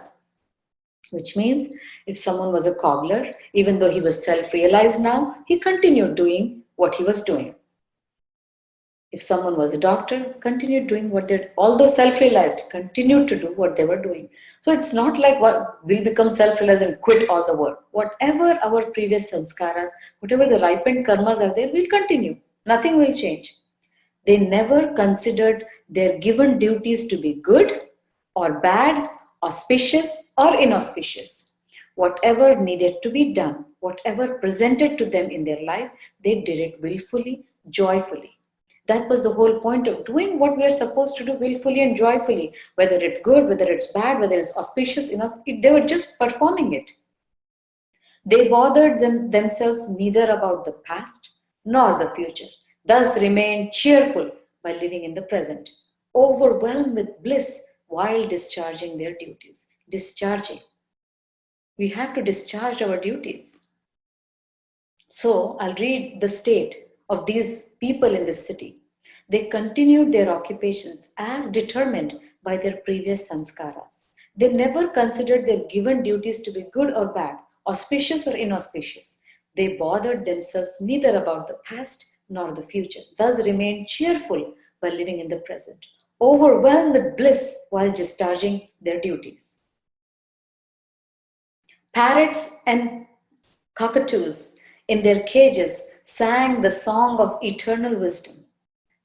which means if someone was a cobbler, even though he was self-realized now, he continued doing what he was doing. If someone was a doctor, continued doing what they, although self-realized, continued to do what they were doing. So it's not like we'll become self-realized and quit all the work. Whatever our previous sanskaras, whatever the ripened karmas are there, will continue. Nothing will change. They never considered their given duties to be good or bad, auspicious or inauspicious. Whatever needed to be done, whatever presented to them in their life, they did it willfully, joyfully. That was the whole point of doing what we are supposed to do willfully and joyfully. Whether it's good, whether it's bad, whether it's auspicious, they were just performing it. They bothered themselves neither about the past nor the future, thus remained cheerful by living in the present, overwhelmed with bliss while discharging their duties. Discharging. We have to discharge our duties. So I'll read the state of these people in this city. They continued their occupations as determined by their previous sanskaras. They never considered their given duties to be good or bad, auspicious or inauspicious. They bothered themselves neither about the past nor the future, thus remained cheerful by living in the present, overwhelmed with bliss while discharging their duties. Parrots and cockatoos in their cages sang the song of eternal wisdom.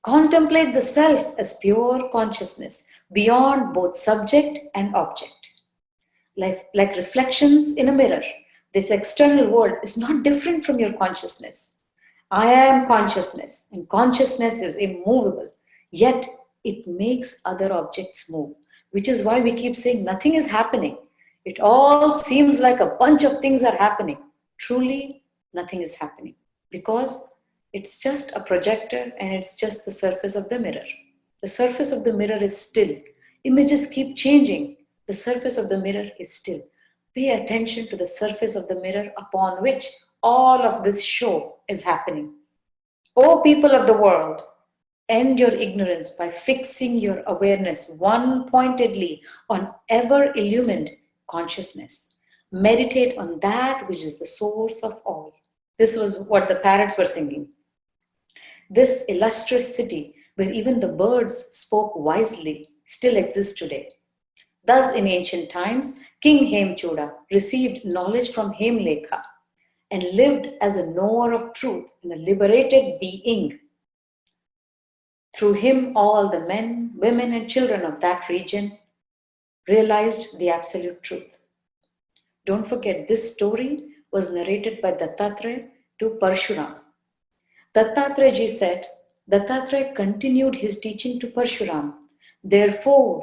Contemplate the self as pure consciousness, beyond both subject and object. Like reflections in a mirror, this external world is not different from your consciousness. I am consciousness, and consciousness is immovable, yet it makes other objects move, which is why we keep saying nothing is happening. It all seems like a bunch of things are happening. Truly, nothing is happening because it's just a projector and it's just the surface of the mirror. The surface of the mirror is still. Images keep changing. The surface of the mirror is still. Pay attention to the surface of the mirror upon which all of this show is happening. O people of the world, end your ignorance by fixing your awareness one pointedly on ever illumined consciousness. Meditate on that which is the source of all. This was what the parrots were singing. This illustrious city, where even the birds spoke wisely, still exists today. Thus, in ancient times, King Hemchuda received knowledge from Hemlekha and lived as a knower of truth and a liberated being. Through him, all the men, women, and children of that region realized the absolute truth. Don't forget, this story was narrated by Dattatreya to Parshuram. Dattatreya ji said, Dattatreya continued his teaching to Parshuram. Therefore,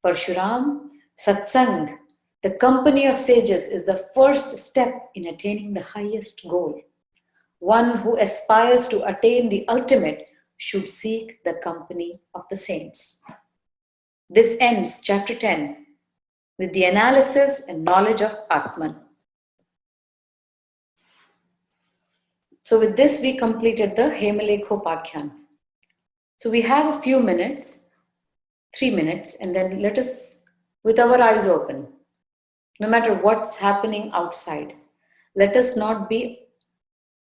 Parshuram, Satsang, the company of sages, is the first step in attaining the highest goal. One who aspires to attain the ultimate should seek the company of the saints. This ends chapter 10 with the analysis and knowledge of Atman. So with this, we completed the Hemalekhopakhyan. So we have a few minutes, 3 minutes, and then let us, with our eyes open, no matter what's happening outside, let us not be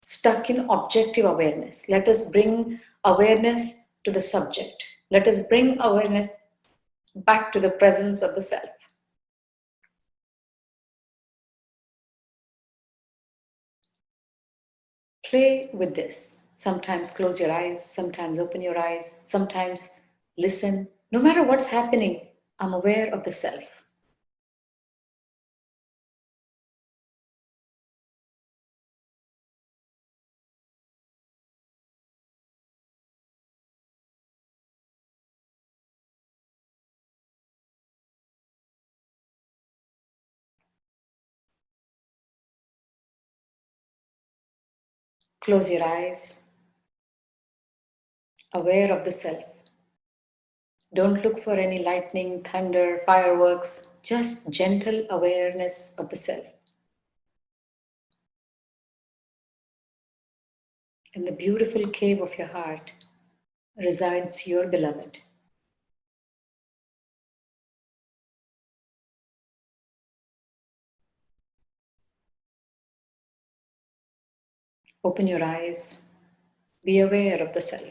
stuck in objective awareness. Let us bring awareness to the subject. Let us bring awareness back to the presence of the self. Play with this. Sometimes close your eyes, sometimes open your eyes, sometimes listen. No matter what's happening, I'm aware of the self. Close your eyes, aware of the self. Don't look for any lightning, thunder, fireworks, just gentle awareness of the self. In the beautiful cave of your heart resides your beloved. Open your eyes, be aware of the self.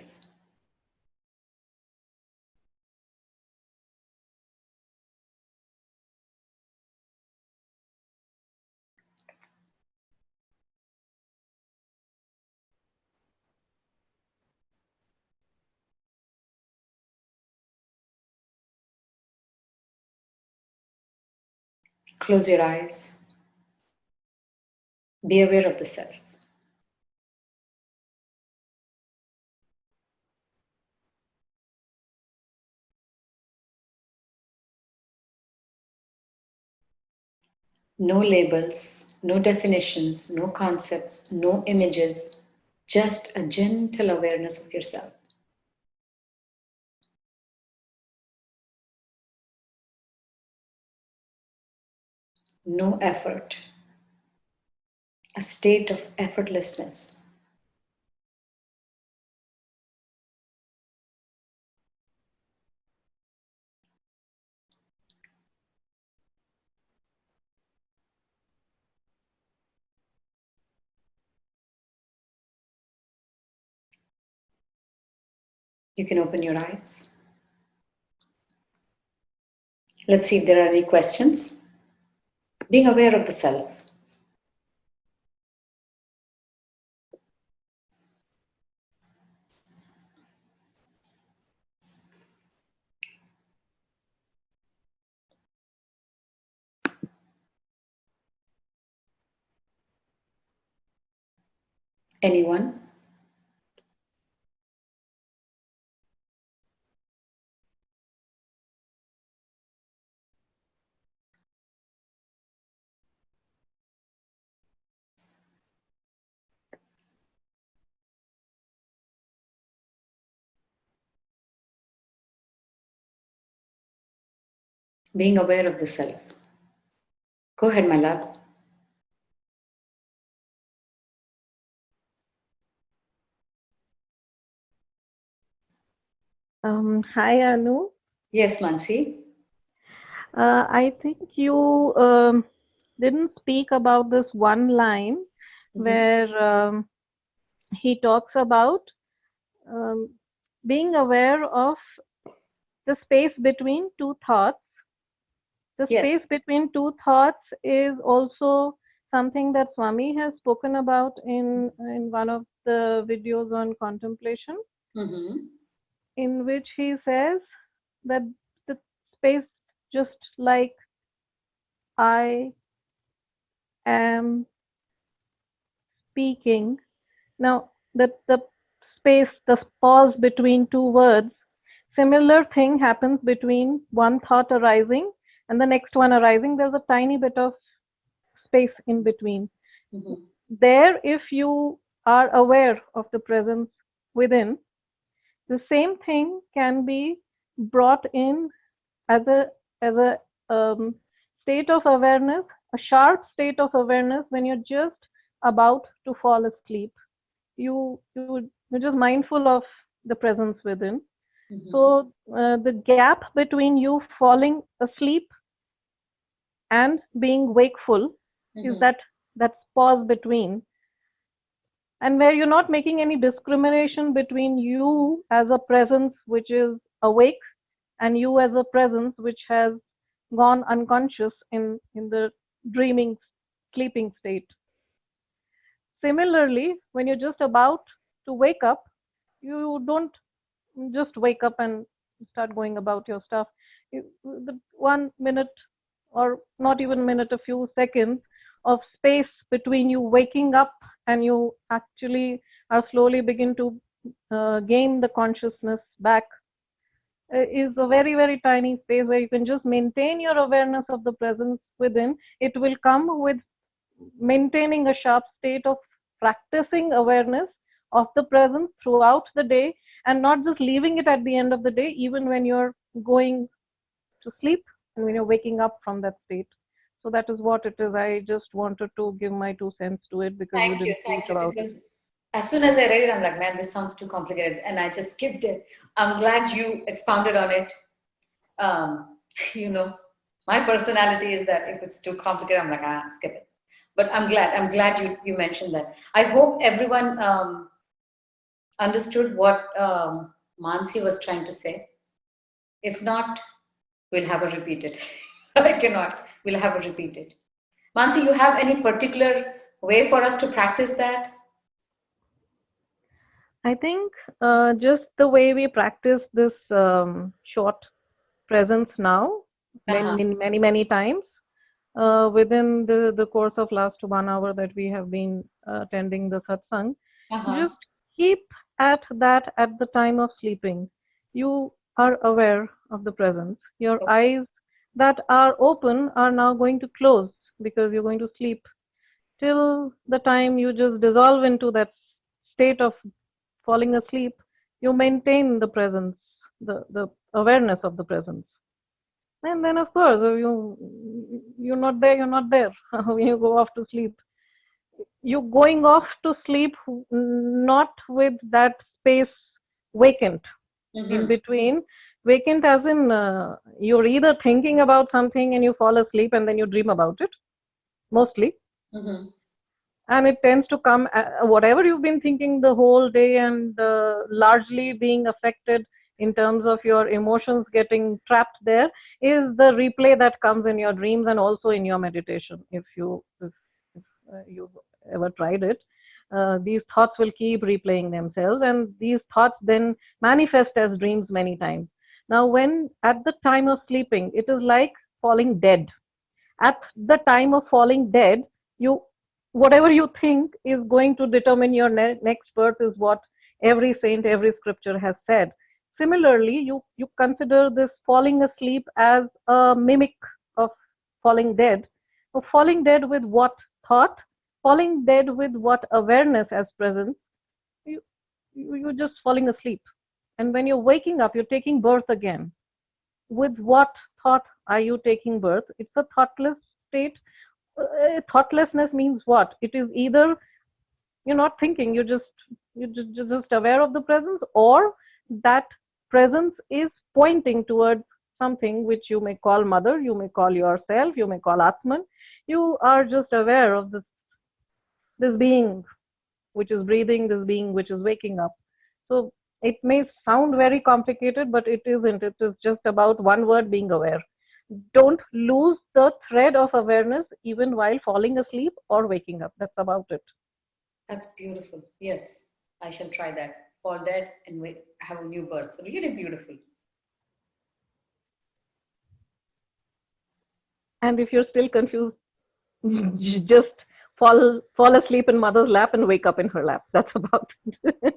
Close your eyes, be aware of the self. No labels, no definitions, no concepts, no images, just a gentle awareness of yourself. No effort, a state of effortlessness. You can open your eyes. Let's see if there are any questions. Being aware of the self. Anyone? Being aware of the self. Go ahead, my love. Hi, Anu. Yes, Mansi. I think you didn't speak about this one line Mm-hmm. where he talks about um, being aware of the space between two thoughts. The Yes. space between two thoughts is also something that Swami has spoken about in one of the videos on contemplation, Mm-hmm. in which he says that the space, just like I am speaking. Now, the space, the pause between two words, similar thing happens between one thought arising and the next one arising. There's a tiny bit of space in between. Mm-hmm. There, if you are aware of the presence within, the same thing can be brought in as a state of awareness, a sharp state of awareness when you're just about to fall asleep. You're just mindful of the presence within. Mm-hmm. So the gap between you falling asleep and being wakeful is Mm-hmm. that pause between, and where you're not making any discrimination between you as a presence which is awake and you as a presence which has gone unconscious in the dreaming sleeping state. Similarly, when you're just about to wake up, you don't just wake up and start going about your stuff. The 1 minute, or not even minute, a few seconds of space between you waking up and you actually are slowly begin to gain the consciousness back is a very, very tiny space where you can just maintain your awareness of the presence within. It will come with maintaining a sharp state of practicing awareness of the present throughout the day, and not just leaving it at the end of the day, even when you're going to sleep and when you're waking up from that state. So that is what it is. I just wanted to give my 2 cents to it because you didn't speak Thank you. about it. Because as soon as I read it, I'm like, man, this sounds too complicated, and I just skipped it. I'm glad you expounded on it. Um, you know, my personality is that if it's too complicated, I'm like, skip it. But I'm glad you mentioned that. I hope everyone understood what Mansi was trying to say. If not, we'll have a repeat it. I cannot. We'll have a repeat it. Mansi, you have any particular way for us to practice that? I think just the way we practice this short presence now, Uh-huh. many times within the course of last 1 hour that we have been attending the satsang, Uh-huh. just keep at that at the time of sleeping. You are aware of the presence. Your Okay. eyes that are open are now going to close because you're going to sleep till the time you just dissolve into that state of falling asleep. You maintain the presence, the awareness of the presence. And then, of course, if you're not there, you're not there. When you go off to sleep, you're going off to sleep not with that space vacant in Mm-hmm. between. Vacant as in you're either thinking about something and you fall asleep and then you dream about it, mostly. Mm-hmm. And it tends to come, whatever you've been thinking the whole day and largely being affected in terms of your emotions getting trapped there, is the replay that comes in your dreams and also in your meditation. If you've ever tried it, these thoughts will keep replaying themselves, and these thoughts then manifest as dreams many times. Now, when at the time of sleeping, it is like falling dead. At the time of falling dead, you whatever you think is going to determine your next birth is what every saint, every scripture has said. Similarly, you consider this falling asleep as a mimic of falling dead. So falling dead with what thought? Falling dead with what awareness as presence? You, you're just falling asleep. And when you're waking up, you're taking birth again. With what thought are you taking birth? It's a thoughtless state. Thoughtlessness means what? It is either you're not thinking, you're just aware of the presence, or that presence is pointing towards something which you may call mother, you may call yourself, you may call Atman. You are just aware of this being which is breathing, this being which is waking up. So it may sound very complicated, but it isn't. It is just about one word: being aware. Don't lose the thread of awareness even while falling asleep or waking up. That's about it. That's beautiful. Yes, I shall try that. Fall dead and have a new birth. Really beautiful. And if you're still confused, just fall asleep in mother's lap and wake up in her lap. That's about it.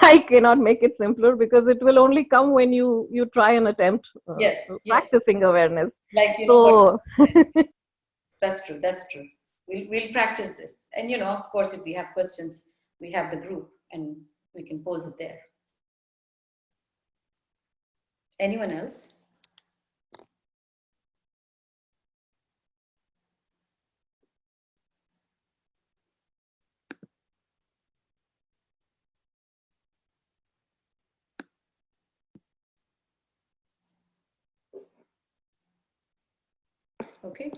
I cannot make it simpler because it will only come when you try and attempt Yes, yes. practicing awareness. Like So that's true. That's true. We'll practice this, and of course, if we have questions, we have the group, and we can pose it there. Anyone else? Okay.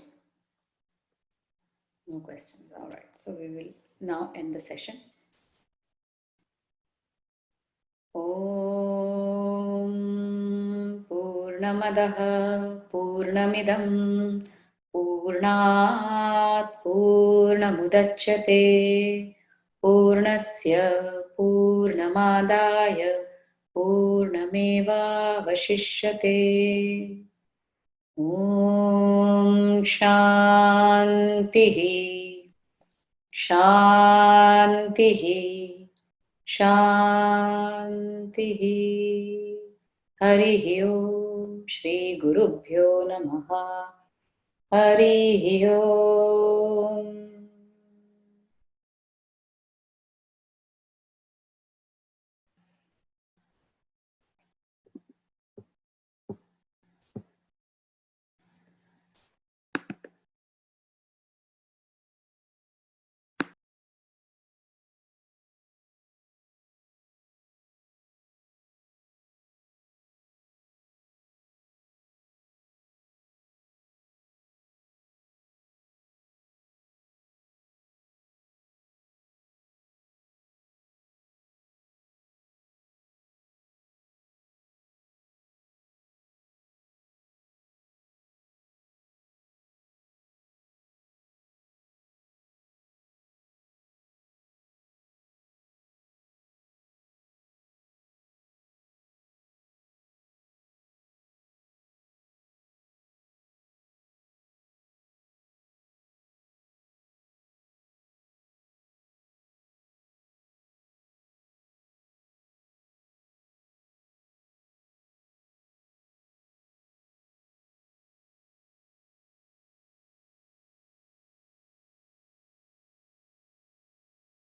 No questions. All right. So we will now end the session. Om Purnamadaha Purnamidam Purnat Purnamudachyate Purnasya Purnamadaya Purnameva Vashishyate. Om Shantihi Shantihi Shantihi. Harihi Om Shri Gurubhyo Namaha. Harihi Om.